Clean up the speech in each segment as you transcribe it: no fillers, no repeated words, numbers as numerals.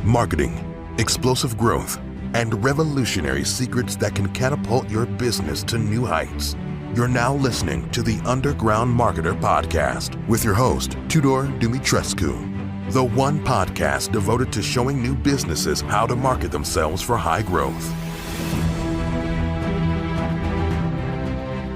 marketing, explosive growth, and revolutionary secrets that can catapult your business to new heights. You're now listening to the Underground Marketer Podcast with your host, Tudor Dumitrescu, the one podcast devoted to showing new businesses how to market themselves for high growth.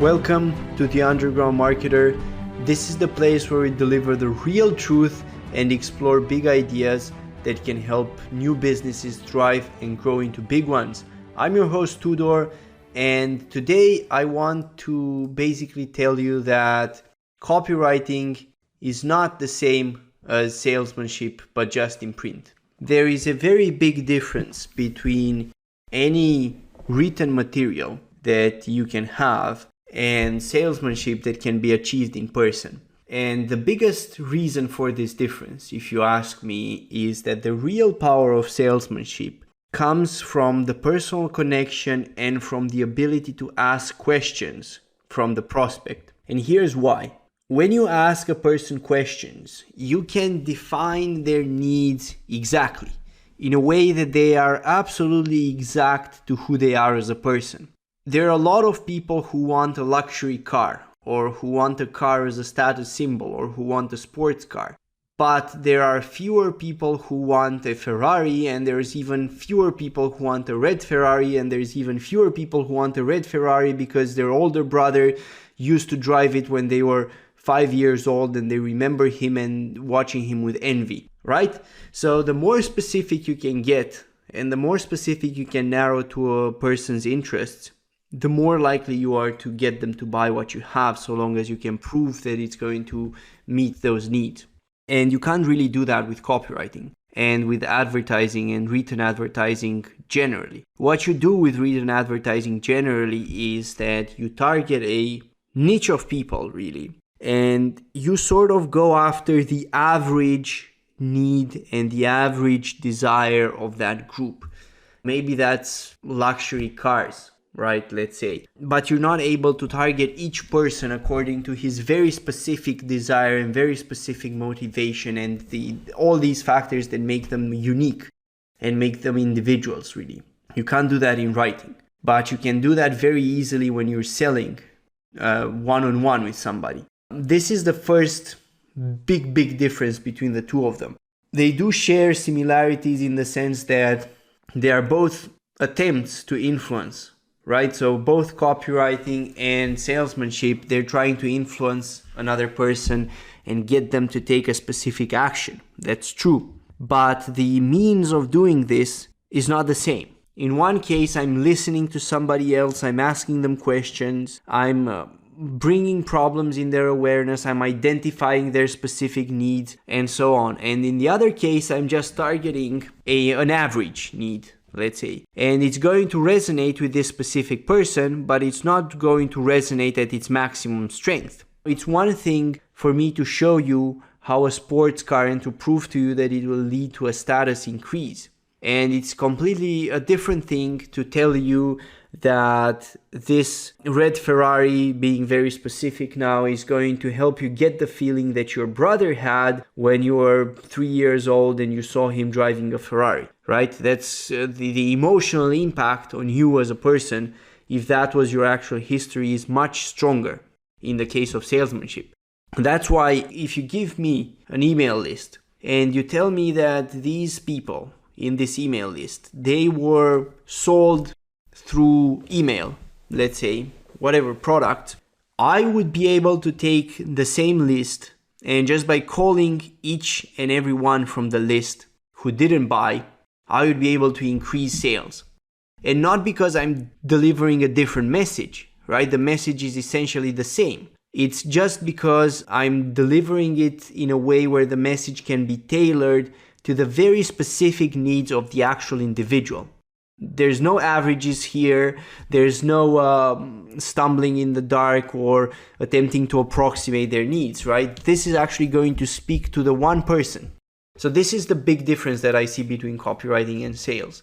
Welcome to the Underground Marketer. This is the place where we deliver the real truth and explore big ideas that can help new businesses thrive and grow into big ones. I'm your host Tudor, and today I want to basically tell you that copywriting is not the same as salesmanship, but just in print. There is a very big difference between any written material that you can have and salesmanship that can be achieved in person. And the biggest reason for this difference, if you ask me, is that the real power of salesmanship comes from the personal connection and from the ability to ask questions from the prospect. And here's why. When you ask a person questions, you can define their needs exactly, in a way that they are absolutely exact to who they are as a person. There are a lot of people who want a luxury car, or who want a car as a status symbol, or who want a sports car. But there are fewer people who want a Ferrari, and there's even fewer people who want a red Ferrari, and there's even fewer people who want a red Ferrari because their older brother used to drive it when they were 5 years old and they remember him and watching him with envy, right? So the more specific you can get, and the more specific you can narrow to a person's interests, the more likely you are to get them to buy what you have, so long as you can prove that it's going to meet those needs. And you can't really do that with copywriting and with advertising and written advertising generally. What you do with written advertising generally is that you target a niche of people, really, and you sort of go after the average need and the average desire of that group. Maybe that's luxury cars, right, let's say. But you're not able to target each person according to his very specific desire and very specific motivation and all these factors that make them unique and make them individuals, really. You can't do that in writing. But you can do that very easily when you're selling one-on-one with somebody. This is the first big difference between the two of them. They do share similarities in the sense that they are both attempts to influence, right? So both copywriting and salesmanship, they're trying to influence another person and get them to take a specific action. That's true. But the means of doing this is not the same. In one case, I'm listening to somebody else, I'm asking them questions, I'm bringing problems in their awareness, I'm identifying their specific needs, and so on. And in the other case, I'm just targeting an average need, let's say. And it's going to resonate with this specific person, but it's not going to resonate at its maximum strength. It's one thing for me to show you how a sports car and to prove to you that it will lead to a status increase. And it's completely a different thing to tell you that this red Ferrari, being very specific now, is going to help you get the feeling that your brother had when you were 3 years old and you saw him driving a Ferrari, right? That's the emotional impact on you as a person, if that was your actual history, is much stronger in the case of salesmanship. That's why if you give me an email list and you tell me that these people in this email list, they were sold through email, let's say, whatever product, I would be able to take the same list and just by calling each and every one from the list who didn't buy, I would be able to increase sales. And not because I'm delivering a different message, right? The message is essentially the same. It's just because I'm delivering it in a way where the message can be tailored to the very specific needs of the actual individual. There's no averages here. There's no stumbling in the dark or attempting to approximate their needs, right? This is actually going to speak to the one person. So this is the big difference that I see between copywriting and sales.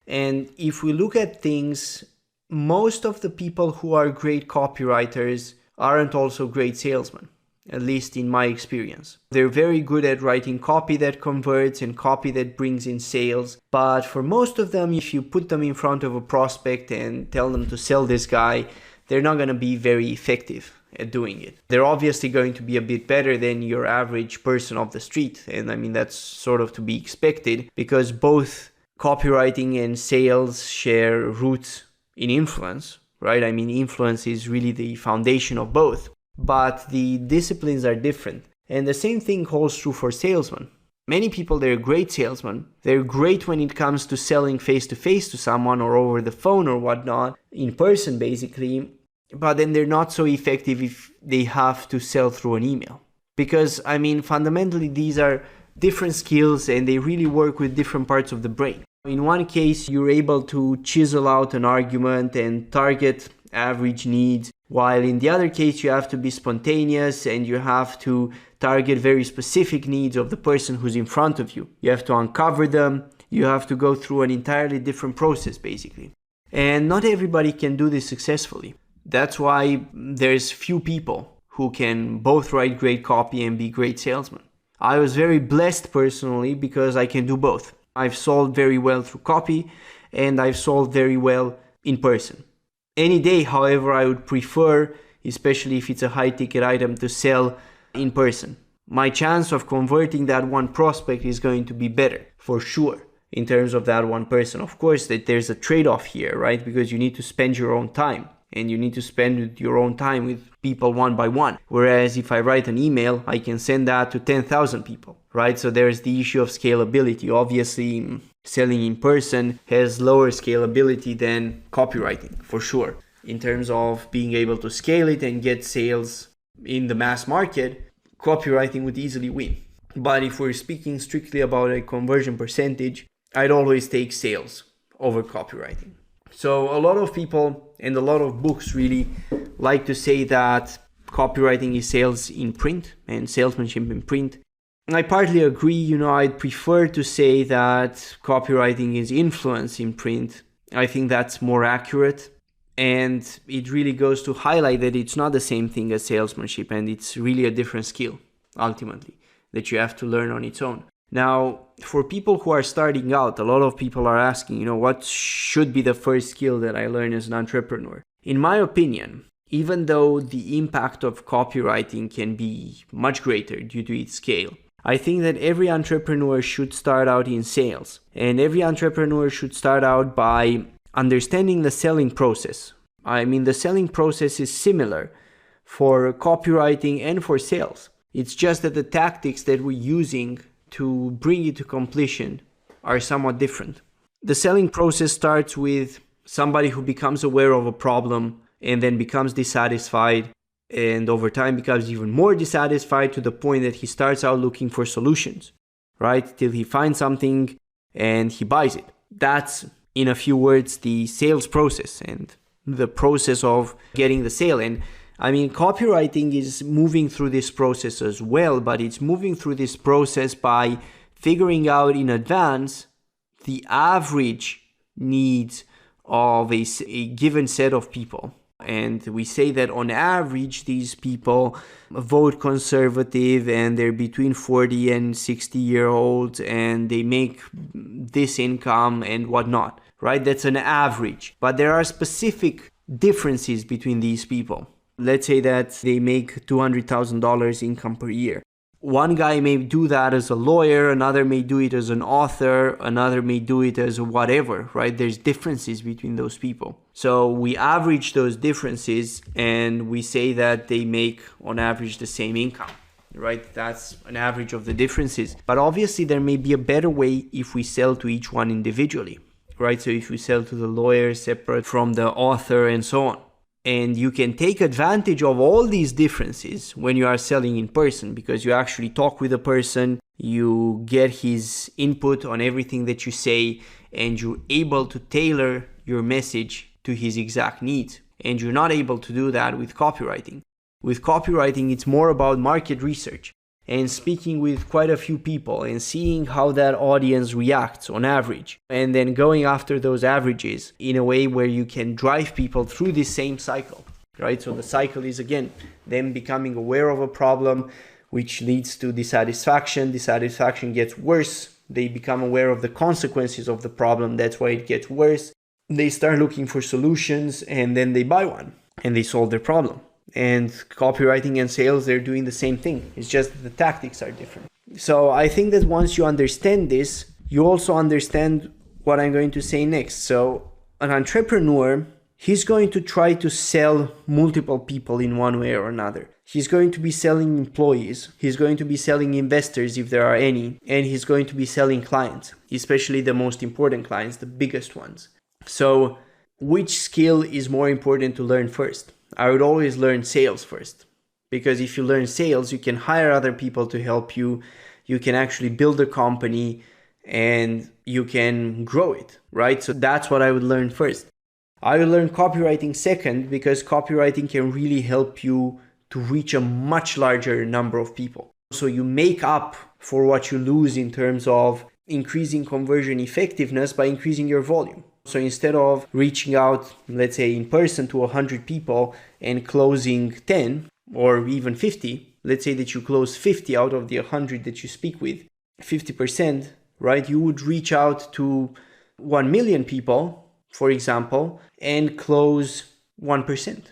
And if we look at things, most of the people who are great copywriters aren't also great salesmen. at least in my experience. They're very good at writing copy that converts and copy that brings in sales. But for most of them, if you put them in front of a prospect and tell them to sell this guy, they're not going to be very effective at doing it. They're obviously going to be a bit better than your average person off the street. And I mean, that's sort of to be expected because both copywriting and sales share roots in influence, right? I mean, influence is really the foundation of both, but the disciplines are different. And the same thing holds true for salesmen. Many people, they're great salesmen. They're great when it comes to selling face-to-face to someone or over the phone or whatnot, in person basically, but then they're not so effective if they have to sell through an email. Because, I mean, fundamentally, these are different skills and they really work with different parts of the brain. In one case, you're able to chisel out an argument and target average needs, while in the other case, you have to be spontaneous and you have to target very specific needs of the person who's in front of you. You have to uncover them. You have to go through an entirely different process, basically. And not everybody can do this successfully. That's why there's few people who can both write great copy and be great salesmen. I was very blessed personally because I can do both. I've sold very well through copy and I've sold very well in person. Any day, however, I would prefer, especially if it's a high ticket item, to sell in person. My chance of converting that one prospect is going to be better, for sure, in terms of that one person. Of course, that there's a trade-off here, right? Because you need to spend your own time and you need to spend your own time with people one by one. Whereas if I write an email, I can send that to 10,000 people, right? So there's the issue of scalability. Obviously, selling in person has lower scalability than copywriting, for sure. In terms of being able to scale it and get sales in the mass market, copywriting would easily win. But if we're speaking strictly about a conversion percentage, I'd always take sales over copywriting. So a lot of people and a lot of books really like to say that copywriting is sales in print and salesmanship in print. And I partly agree. I'd prefer to say that copywriting is influence in print. I think that's more accurate. And it really goes to highlight that it's not the same thing as salesmanship and it's really a different skill, ultimately, that you have to learn on its own. Now, for people who are starting out, a lot of people are asking, what should be the first skill that I learn as an entrepreneur? In my opinion, even though the impact of copywriting can be much greater due to its scale, I think that every entrepreneur should start out in sales. And every entrepreneur should start out by understanding the selling process. I mean, the selling process is similar for copywriting and for sales. It's just that the tactics that we're using to bring it to completion are somewhat different. The selling process starts with somebody who becomes aware of a problem and then becomes dissatisfied, and over time becomes even more dissatisfied to the point that he starts out looking for solutions, right? Till he finds something and he buys it. That's, in a few words, the sales process and the process of getting the sale. And I mean, copywriting is moving through this process as well, but it's moving through this process by figuring out in advance the average needs of a given set of people. And we say that on average, these people vote conservative and they're between 40 and 60 year olds and they make this income and whatnot, right? That's an average. But there are specific differences between these people. Let's say that they make $200,000 income per year. One guy may do that as a lawyer, another may do it as an author, another may do it as whatever, right? There's differences between those people. So we average those differences and we say that they make on average the same income, right? That's an average of the differences. But obviously there may be a better way if we sell to each one individually, right? So if we sell to the lawyer separate from the author and so on. And you can take advantage of all these differences when you are selling in person because you actually talk with a person, you get his input on everything that you say, and you're able to tailor your message to his exact needs. And you're not able to do that with copywriting. With copywriting, it's more about market research and speaking with quite a few people and seeing how that audience reacts on average, and then going after those averages in a way where you can drive people through this same cycle. right? So the cycle is, again, them becoming aware of a problem, which leads to dissatisfaction. Dissatisfaction gets worse. They become aware of the consequences of the problem. That's why it gets worse. They start looking for solutions, and then they buy one and they solve their problem. And copywriting and sales, they're doing the same thing. It's just that the tactics are different. So I think that once you understand this, you also understand what I'm going to say next. So an entrepreneur, he's going to try to sell multiple people in one way or another. He's going to be selling employees. He's going to be selling investors if there are any. And he's going to be selling clients, especially the most important clients, the biggest ones. So which skill is more important to learn first? I would always learn sales first, because if you learn sales, you can hire other people to help you. You can actually build a company and you can grow it, right? So that's what I would learn first. I will learn copywriting second, because copywriting can really help you to reach a much larger number of people. So you make up for what you lose in terms of increasing conversion effectiveness by increasing your volume. So instead of reaching out, let's say in person to 100 people and closing 10 or even 50, let's say that you close 50 out of the 100 that you speak with, 50%, right? You would reach out to 1 million people, for example, and close 1%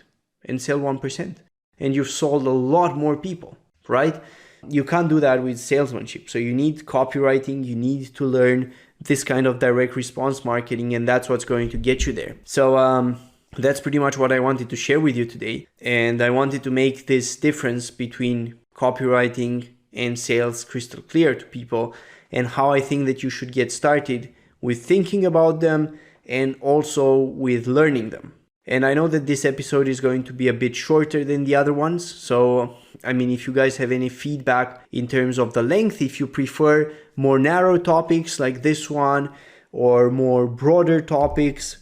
and sell 1%. And you've sold a lot more people, right? You can't do that with salesmanship. So you need copywriting, you need to learn this kind of direct response marketing, and that's what's going to get you there. So that's pretty much what I wanted to share with you today. And I wanted to make this difference between copywriting and sales crystal clear to people, and how I think that you should get started with thinking about them and also with learning them. And I know that this episode is going to be a bit shorter than the other ones. So, I mean, if you guys have any feedback in terms of the length, if you prefer more narrow topics like this one or more broader topics,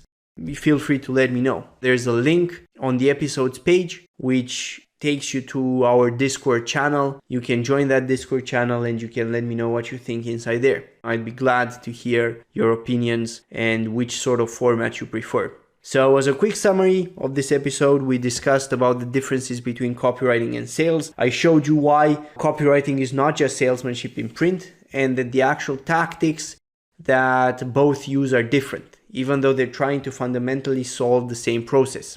feel free to let me know. There's a link on the episodes page, which takes you to our Discord channel. You can join that Discord channel and you can let me know what you think inside there. I'd be glad to hear your opinions and which sort of format you prefer. So as a quick summary of this episode, we discussed about the differences between copywriting and sales. I showed you why copywriting is not just salesmanship in print, and that the actual tactics that both use are different, even though they're trying to fundamentally solve the same process.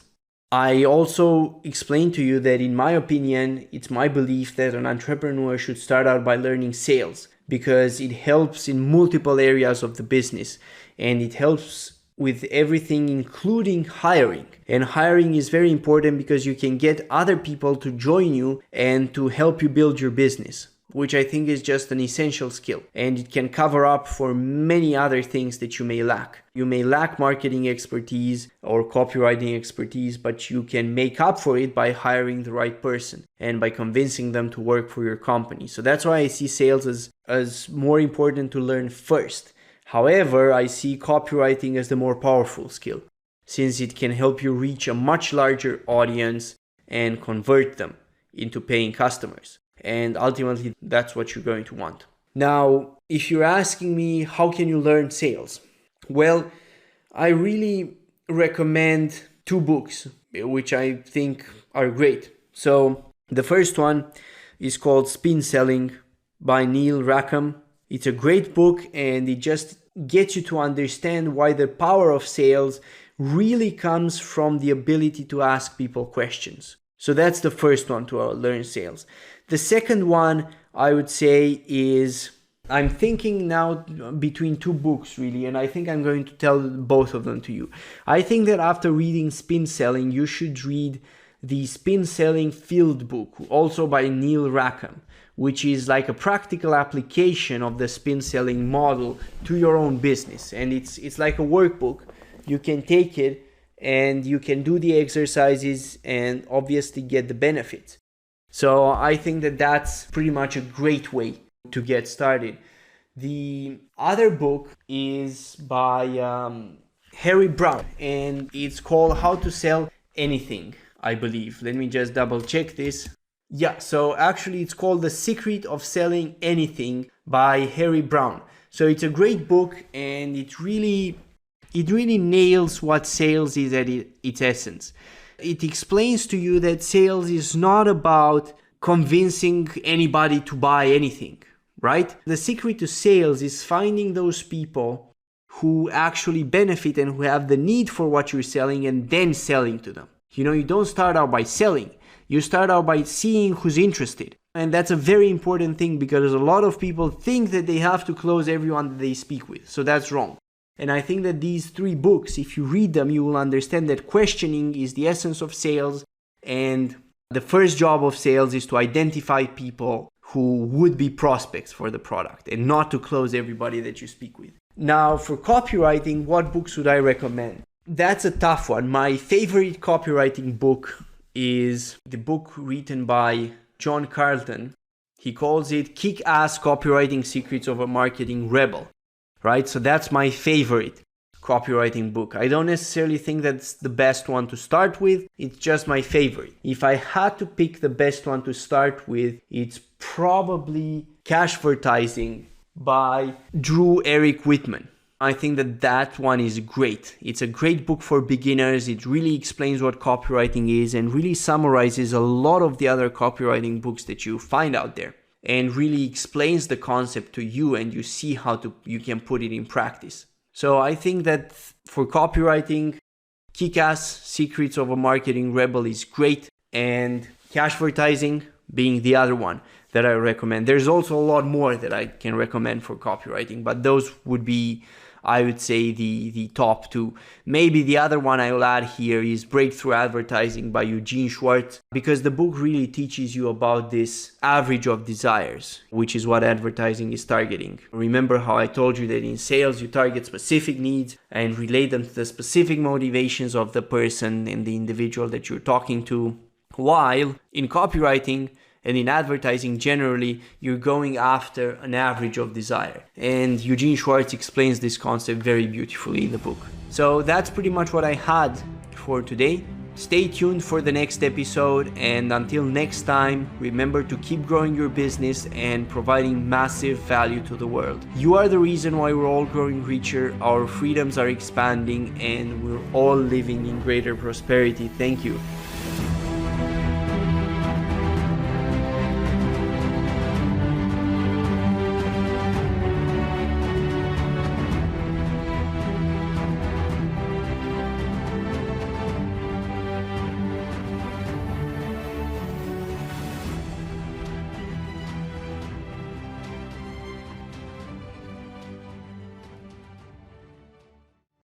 I also explained to you that in my opinion, it's my belief that an entrepreneur should start out by learning sales, because it helps in multiple areas of the business, and it helps with everything, including hiring. And hiring is very important because you can get other people to join you and to help you build your business, which I think is just an essential skill. And it can cover up for many other things that you may lack. You may lack marketing expertise or copywriting expertise, but you can make up for it by hiring the right person and by convincing them to work for your company. So that's why I see sales as more important to learn first. However, I see copywriting as the more powerful skill, since it can help you reach a much larger audience and convert them into paying customers. And ultimately, that's what you're going to want. Now, if you're asking me, how can you learn sales? Well, I really recommend 2 books, which I think are great. So the first one is called Spin Selling by Neil Rackham. It's a great book, and it just gets you to understand why the power of sales really comes from the ability to ask people questions. So that's the first one to learn sales. The second one, I would say, is, I'm thinking now between 2 books really, and I think I'm going to tell both of them to you. I think that after reading Spin Selling, you should read the Spin Selling Field Book, also by Neil Rackham, which is like a practical application of the spin selling model to your own business. And it's like a workbook. You can take it and you can do the exercises and obviously get the benefits. So I think that that's pretty much a great way to get started. The other book is by Harry Brown, and it's called How to Sell Anything, I believe. Let me just double check this. Yeah, so actually it's called The Secret of Selling Anything by Harry Brown. So it's a great book, and it really nails what sales is at its essence. It explains to you that sales is not about convincing anybody to buy anything, right? The secret to sales is finding those people who actually benefit and who have the need for what you're selling and then selling to them. You don't start out by selling. You start out by seeing who's interested. And that's a very important thing because a lot of people think that they have to close everyone that they speak with. So that's wrong. And I think that these 3 books, if you read them, you will understand that questioning is the essence of sales. And the first job of sales is to identify people who would be prospects for the product and not to close everybody that you speak with. Now, for copywriting, what books would I recommend? That's a tough one. My favorite copywriting book is the book written by John Carlton. He calls it Kick-Ass Copywriting Secrets of a Marketing Rebel, right? So that's my favorite copywriting book. I don't necessarily think that's the best one to start with. It's just my favorite. If I had to pick the best one to start with, it's probably Cashvertising by Drew Eric Whitman. I think that one is great. It's a great book for beginners. It really explains what copywriting is and really summarizes a lot of the other copywriting books that you find out there and really explains the concept to you and you see how you can put it in practice. So I think that for copywriting, Kick-Ass Secrets of a Marketing Rebel is great, and Cashvertising being the other one that I recommend. There's also a lot more that I can recommend for copywriting, but those would be, I would say, the top 2. Maybe the other one I will add here is Breakthrough Advertising by Eugene Schwartz, because the book really teaches you about this average of desires, which is what advertising is targeting. Remember how I told you that in sales you target specific needs and relate them to the specific motivations of the person and the individual that you're talking to, while in copywriting and in advertising generally, you're going after an average of desire. And Eugene Schwartz explains this concept very beautifully in the book. So that's pretty much what I had for today. Stay tuned for the next episode, and until next time, remember to keep growing your business and providing massive value to the world. You are the reason why we're all growing richer, our freedoms are expanding, and we're all living in greater prosperity. Thank you.